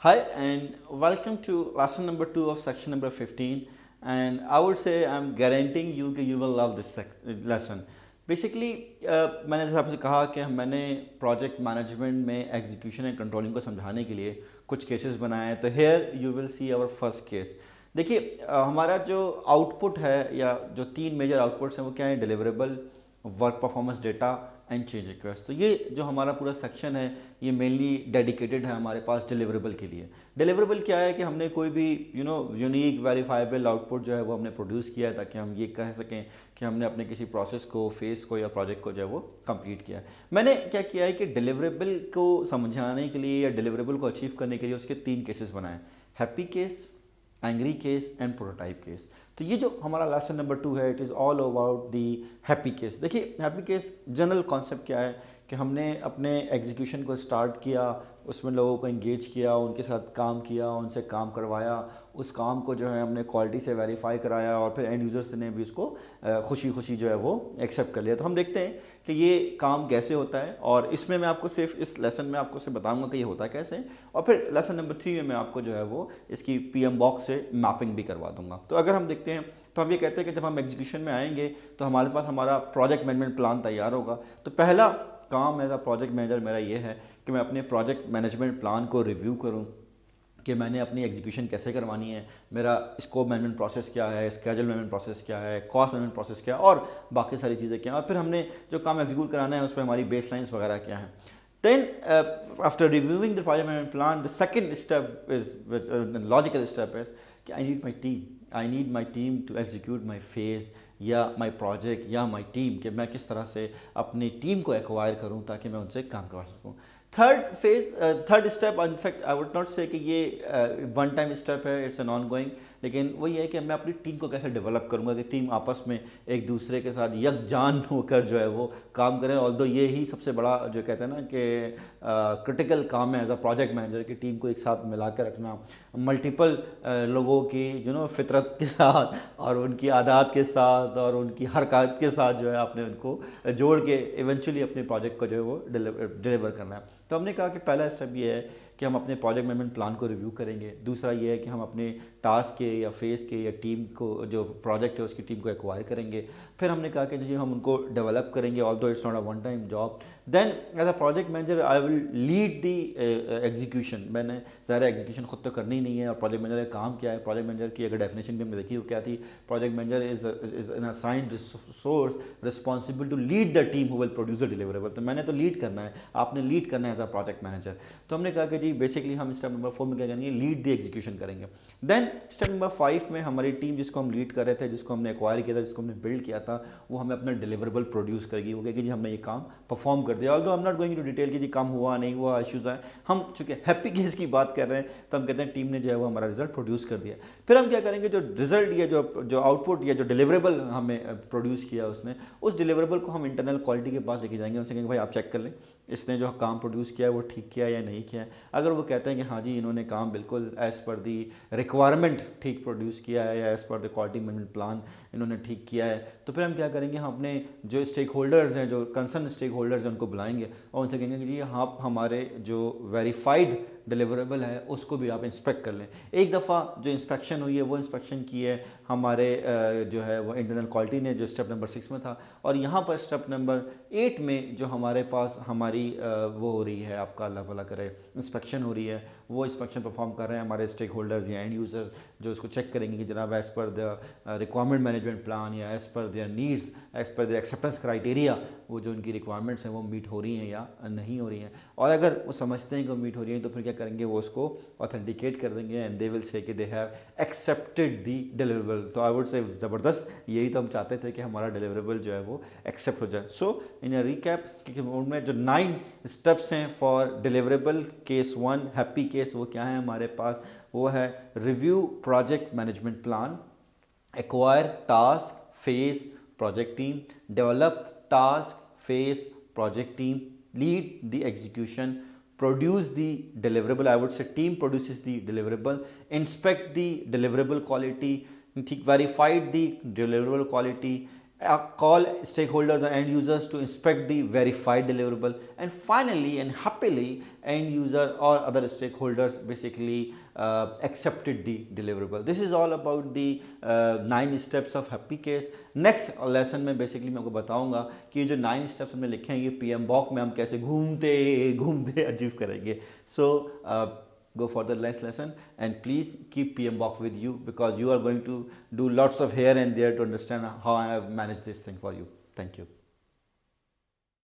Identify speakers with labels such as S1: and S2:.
S1: Hi, and welcome to lesson number 2 of section number 15. And I would say I'm guaranteeing you कि you will love this lesson. Basically, मैंने जैसे आपसे कहा कि मैंने project management में एग्जीक्यूशन एंड कंट्रोलिंग को समझाने के लिए कुछ केसेस बनाए हैं. तो here you will see our first case. देखिए, हमारा जो आउटपुट है या जो तीन मेजर आउटपुट्स हैं वो क्या है? Deliverable, work performance data and change request. तो ये जो हमारा पूरा सेक्शन है ये मेनली डेडिकेटेड है हमारे पास डिलीवरेबल के लिए. डिलीवरेबल क्या है कि हमने कोई भी यूनिक वेरीफाइबल आउटपुट जो है वो हमने प्रोड्यूस किया है ताकि हम ये कह सकें कि हमने अपने किसी प्रोसेस को, फेस को या प्रोजेक्ट को जो है वो कंप्लीट किया है. मैंने क्या किया है कि डिलीवरेबल को समझाने के लिए या डिलीवरेबल को अचीव करने के लिए उसके तीन केसेस बनाए: happy case, angry case and prototype case. तो ये जो हमारा लेसन नंबर 2 है, it is all about the happy case. देखिए, हैप्पी केस जनरल कॉन्सेप्ट क्या है कि हमने अपने एग्जीक्यूशन को स्टार्ट किया, उसमें लोगों को इंगेज किया, उनके साथ काम किया, उनसे काम करवाया, उस काम को जो है हमने क्वालिटी से वेरीफाई कराया और फिर एंड यूज़र्स ने भी उसको खुशी खुशी जो है वो एक्सेप्ट कर लिया. तो हम देखते हैं कि ये काम कैसे होता है और इसमें मैं आपको सिर्फ इस लेसन में आपको सिर्फ बताऊंगा कि ये होता कैसे, और फिर लेसन नंबर 3 में मैं आपको जो है वो इसकी पीएम बॉक्स से मैपिंग भी करवा दूंगा. तो अगर हम देखते हैं तो हम ये कहते हैं कि जब हम एग्जीक्यूशन में आएंगे तो हमारे पास हमारा प्रोजेक्ट मैनेजमेंट प्लान तैयार होगा. तो पहला काम एज अ प्रोजेक्ट मैनेजर मेरा ये है कि मैं अपने प्रोजेक्ट मैनेजमेंट प्लान को रिव्यू करूं कि मैंने अपनी एग्जीक्यूशन कैसे करवानी है, मेरा स्कोप मैनेजमेंट प्रोसेस क्या है, स्केड्यूल मैनेजमेंट प्रोसेस क्या है, कॉस्ट मैनेजमेंट प्रोसेस क्या है और बाकी सारी चीज़ें क्या हैं, और फिर हमने जो काम एग्जीक्यूट कराना है उस पर हमारी बेस लाइन्स वगैरह क्या हैं. Then, after reviewing the project management plan, the second step is, which logical step is, कि I need my team. I need my team to execute my phase या my project या my team, कि मैं किस तरह से अपनी team को एक्वायर करूं ताकि मैं उनसे काम करवा सकूं. Third step, in fact I would not से कि ये वन टाइम स्टेप है, इट्स एन ऑन गोइंग, लेकिन वही है कि मैं अपनी टीम को कैसे डेवलप करूंगा कि टीम आपस में एक दूसरे के साथ यकजान होकर जो है वो काम करें. ऑल्दो ये ही सबसे बड़ा जो कहते हैं ना कि क्रिटिकल काम है एज अ प्रोजेक्ट मैनेजर की टीम को एक साथ मिला कर रखना, मल्टीपल लोगों की फितरत के साथ और उनकी आदत के साथ और उनकी हरकत के साथ जो है आपने उनको जोड़ के इवेंचुअली अपने प्रोजेक्ट को जो है वो डिलीवर करना है. तो हमने कहा कि पहला स्टेप ये है कि हम अपने प्रोजेक्ट मैनेजमेंट प्लान को रिव्यू करेंगे. दूसरा ये है कि हम अपने टास्क के या फेस के या टीम को, जो प्रोजेक्ट है उसकी टीम को एक्वायर करेंगे. फिर हमने कहा कि जी हम उनको डेवलप करेंगे, although it's not a one time job. Then as a project manager I will lead the execution. मैंने ज़ाहिर एग्जीक्यूशन खुद तो करनी नहीं है, और प्रोजेक्ट मैनेजर का काम क्या है, प्रोजेक्ट मैनेजर की अगर डेफिनेशन भी हमने देखी वो क्या थी, project manager is an assigned resource responsible to lead the team who will produce the deliverable. तो मैंने तो लीड करना है, आपने लीड करना है एज अ प्रोजेक्ट मैनेजर. तो हमने कहा कि जी बेसिकली हम स्टेप नंबर 4 में क्या करेंगे, लीड द एग्जीक्यूशन करेंगे. देन स्टेप नंबर 5 में हमारी टीम जिसको हम लीड कर रहे थे, जिसको हमने एक्वायर किया था, जिसको हमने बिल्ड किया था, वो हमें अपना डिलीवरेबल प्रोड्यूस करेगी. वो कहेगी जी हमने ये काम परफॉर्म कर दिया. Although I am not going to detail कि जी काम हुआ नहीं हुआ, इश्यूज आए. हम चूंकि हैप्पी केस की बात कर रहे हैं तो हम कहते हैं टीम ने जो है वो हमारा रिजल्ट प्रोड्यूस कर दिया. फिर हम क्या करेंगे, जो रिजल्ट या जो आउटपुट या जो डिलीवरेबल हमें प्रोड्यूस किया उसने, उस डिलीवरेबल को हम इंटरनल क्वालिटी के पास लेके जाएंगे. उनसे कहेंगे भाई आप चेक कर लें इसने जो काम प्रोड्यूस किया है वो ठीक किया या नहीं किया है. अगर वो कहते हैं कि हाँ जी इन्होंने काम बिल्कुल एज़ पर दी रिक्वायरमेंट ठीक प्रोड्यूस किया है या as per the quality management plan इन्होंने ठीक किया है, तो फिर हम क्या करेंगे, हम अपने जो स्टेक होल्डर्स हैं, जो कंसर्न स्टेक होल्डर्स हैं, उनको बुलाएंगे और उनसे कहेंगे कि जी आप हमारे जो वेरीफाइड डिलीवरेबल है उसको भी आप इंस्पेक्ट कर लें. एक दफ़ा जो इंस्पेक्शन हुई है वो इंस्पेक्शन की है हमारे जो है वो इंटरनल क्वालिटी ने, जो स्टेप नंबर 6 में था. और यहाँ पर स्टेप नंबर 8 में जो हमारे पास हमारी वो हो रही है, आपका अल्लाह भला करे, इंस्पेक्शन हो रही है, वो इंस्पेक्शन परफॉर्म कर रहे हैं हमारे स्टेक होल्डर्स या एंड यूज़र, जो उसको चेक करेंगे कि जनाब as per the requirement management plan या as per their needs, as per the acceptance criteria, वो जो उनकी रिक्वायरमेंट्स हैं वो मीट हो रही हैं या नहीं हो रही हैं. और अगर वो समझते हैं कि वो मीट हो रही हैं तो फिर क्या करेंगे, वो उसको ऑथेंटिकेट कर देंगे एंड दे विल से कि they have accepted the deliverable. तो आई वुड से ज़बरदस्त, यही तो हम चाहते थे कि हमारा डिलीवरेबल जो है वो एक्सेप्ट हो जाए. सो इन अ रिकैप, क्योंकि उनमें जो 9 स्टेप्स हैं for deliverable case 1 happy case, वो क्या है हमारे पास, वो है review project management plan, acquire task, phase, project team, develop task, phase, project team, lead the execution, produce the deliverable. I would say team produces the deliverable, inspect the deliverable quality, verify the deliverable quality, call stakeholders and end users to inspect the verified deliverable, and finally and happily end user or other stakeholders basically accepted the deliverable. This is all about the 9 steps of happy case. Next lesson में basically मैं आपको बताऊंगा कि जो 9 steps हमने लिखे हैं ये पीएम बॉक में हम कैसे घूमते घूमते अचीव करेंगे. सो go for the next lesson, and please keep PMBOK with you, because you are going to do lots of here and there to understand how I have managed this thing for you. Thank you.